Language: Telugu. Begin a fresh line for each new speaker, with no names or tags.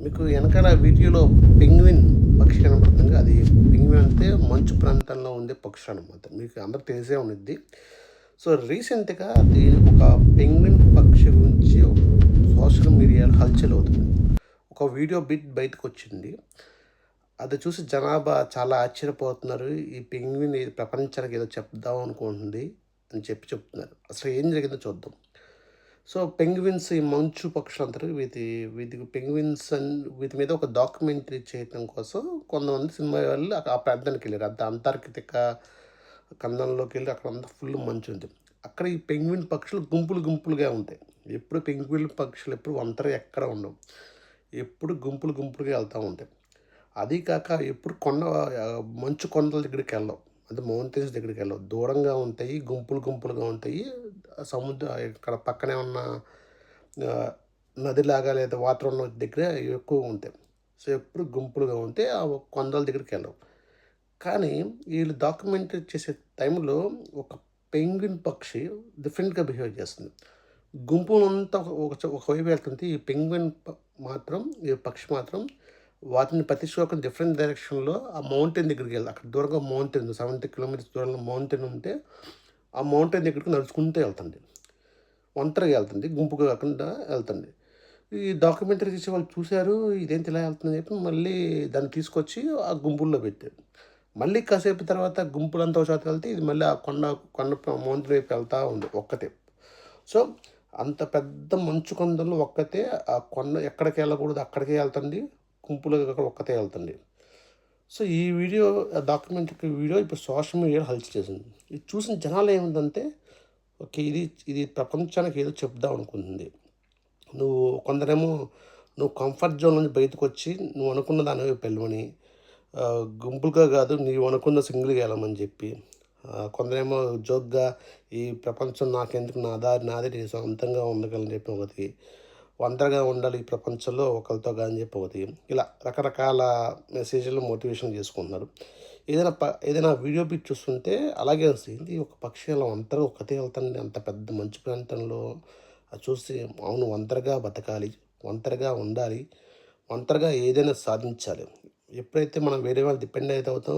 మీకు వెనకాల వీడియోలో పెంగ్విన్ పక్షి కనబడుతుంది. అది పెంగ్విన్ అంటే మంచు ప్రాంతంలో ఉండే పక్షి అనమాట. మీకు అందరికి తెలిసే ఉండిద్ది. సో రీసెంట్‌గా ఒక పెంగ్విన్ పక్షి గురించి సోషల్ మీడియాలో హల్చల్ అవుతుంది. ఒక వీడియో బయటకొచ్చింది. అది చూసి జనాభా చాలా ఆశ్చర్యపోతున్నారు. ఈ పెంగ్విన్ ఏదో ప్రపంచానికి ఏదో చెప్దాం అనుకుంటుంది అని చెప్తున్నారు. అసలు ఏం జరిగిందో చూద్దాం. సో పెంగ్విన్స్ ఈ మంచు పక్షులు అంటారు. వీటికి పెంగ్విన్స్ వీటి మీద ఒక డాక్యుమెంటరీ చేయటం కోసం కొంతమంది సినిమా వాళ్ళు ఆ ప్రాంతానికి వెళ్ళారు. అంటార్కిటికా ఖండంలోకి వెళ్ళి అక్కడ అంతా ఫుల్ మంచు ఉంది. అక్కడ ఈ పెంగ్విన్ పక్షులు గుంపులుగా ఉంటాయి. ఎప్పుడు పెంగ్విన్ పక్షులు ఎప్పుడు ఒంటరిగా ఎక్కడ ఉండవు. ఎప్పుడు గుంపులుగా వెళ్తూ ఉంటాయి. అది కాక ఎప్పుడు మంచు కొండల దగ్గరికి వెళ్ళవు. అంటే మౌంటైన్స్ దగ్గరికి వెళ్ళవు. దూరంగా ఉంటాయి. గుంపులుగా ఉంటాయి. ఇక్కడ పక్కనే ఉన్న నదిలాగా లేదా వాటర్ ఉన్న దగ్గర ఎక్కువగా ఉంటాయి. సో ఎప్పుడు గుంపులుగా ఉంటే ఆ కొండల దగ్గరికి వెళ్ళవు. కానీ వీళ్ళు డాక్యుమెంటరీ చేసే టైంలో ఒక పెంగ్విన్ పక్షి డిఫరెంట్‌గా బిహేవ్ చేస్తుంది. గుంపులంతా ఒకవైపు వెళ్తుంది. ఈ పెంగ్విన్ ఈ పక్షి మాత్రం వాటిని ప్రతిక్షోకం డిఫరెంట్ డైరెక్షన్‌లో ఆ మౌంటైన్ దగ్గరికెళ్ళి అక్కడ దూరంగా మౌంటైన్ 70 కిలోమీటర్స్ దూరంలో మౌంటైన్ ఉంటే, ఆ మౌంటైన్ దగ్గరికి నడుచుకుంటూ వెళ్తుంది. ఒంటరిగా వెళ్తుంది. గుంపుగా కాకుండా వెళ్తుంది. ఈ డాక్యుమెంటరీ తీసే వాళ్ళు చూసారు. ఇదేంటి ఇలా వెళ్తుందని చెప్పి మళ్ళీ దాన్ని తీసుకొచ్చి ఆ గుంపుల్లో పెట్టారు. మళ్ళీ కాసేపు తర్వాత గుంపులంతా ఒక చోట వెళ్తే ఇది మళ్ళీ ఆ కొండ మౌంటైన్ వైపు వెళ్తా ఉంది ఒక్కతే. సో, అంత పెద్ద మంచు కొండల్లో ఒక్కతే ఆ కొండ ఎక్కడికి వెళ్ళకూడదో అక్కడికే వెళ్తుంది. గుంపులుగా ఒక్కతే వెళ్తుంది. సో, ఈ వీడియో డాక్యుమెంటరీ వీడియో ఇప్పుడు సోషల్ మీడియాలో హల్చల్ చేసింది. ఇది చూసిన జనాలు ఏముందంటే, ఓకే. ఇది ప్రపంచానికి ఏదో చెప్దాం అనుకుంటుంది. కొందరేమో నువ్వు కంఫర్ట్ జోన్ నుంచి బయటకొచ్చి నువ్వు అనుకున్న దాని వైపు వెళ్ళమని, గుంపులుగా కాదు నీవు అనుకున్న సింగిల్‌గా వెళ్ళమని చెప్పి, కొందరేమో జోక్‌గా ఈ ప్రపంచం నాకెందుకు నా దారి నాదే నేను సొంతంగా ఉండగలను చెప్పి ఒకటి, ఒంటరిగా ఉండాలి ఈ ప్రపంచంలో ఒకరితో అని చెప్పి ఒకటి, ఇలా రకరకాల మెసేజ్‌లు మోటివేషన్ చేసుకుంటున్నారు. ఏదైనా వీడియో చూస్తుంటే అలాగే అనిపిస్తుంది. ఒక పక్షి అలా ఒంటరిగా ఒక్కతే వెళ్తుంది అంత పెద్ద మంచు ప్రాంతంలో. అది చూసి అవును ఒంటరిగా బతకాలి, ఒంటరిగా ఉండాలి, ఒంటరిగా ఏదైనా సాధించాలి. ఎప్పుడైతే మనం వేరే వాళ్ళు డిపెండ్ అవుతామో